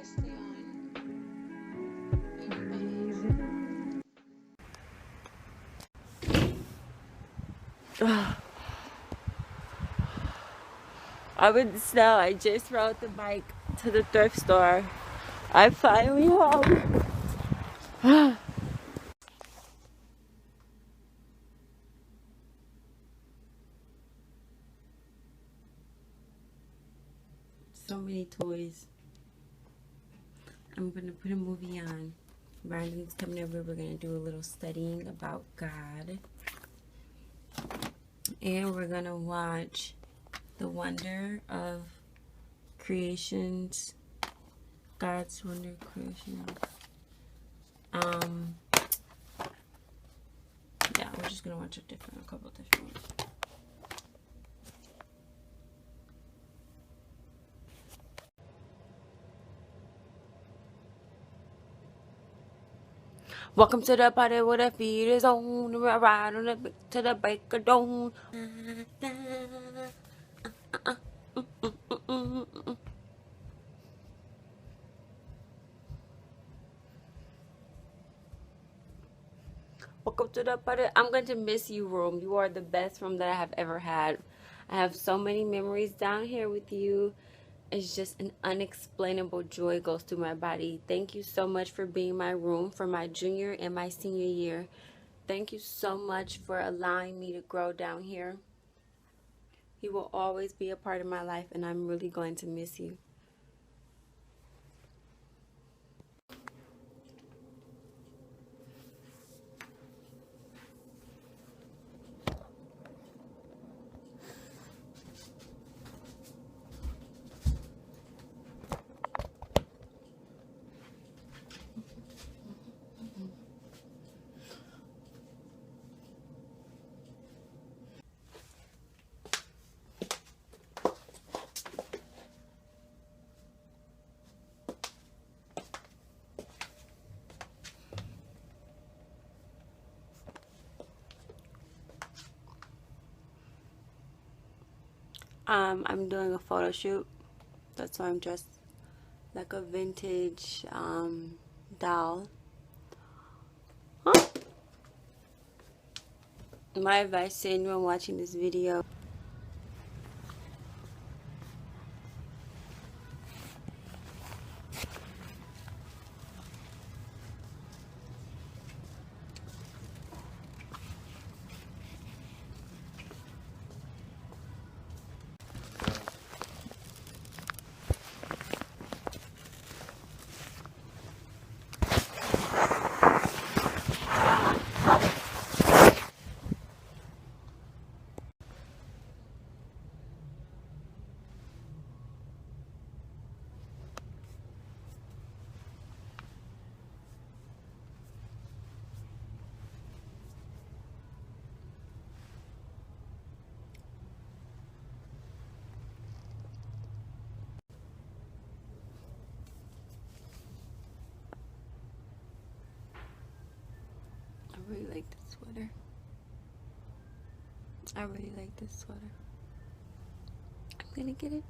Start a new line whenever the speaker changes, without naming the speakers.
Stay on.
I'm in the snow. I just rode the bike to the thrift store. I'm finally home. So many toys. I'm gonna put a movie on. Brandon's coming over. We're gonna do a little studying about God. And we're gonna watch The Wonder of Creations. God's Wonder of Creation. Yeah, we're just gonna watch a couple different ones. Welcome to the party where the feet is on. We're right on to the break of dawn. Welcome to the party. I'm going to miss you, room. You are the best room that I have ever had. I have so many memories down here with you. It's just an unexplainable joy goes through my body. Thank you so much for being my room for my junior and my senior year. Thank you so much for allowing me to grow down here. You will always be a part of my life, and I'm really going to miss you. I'm doing a photo shoot. That's why I'm dressed like a vintage doll. Huh? My advice to anyone watching this video. I really like this sweater. I really like this sweater. I'm gonna get it.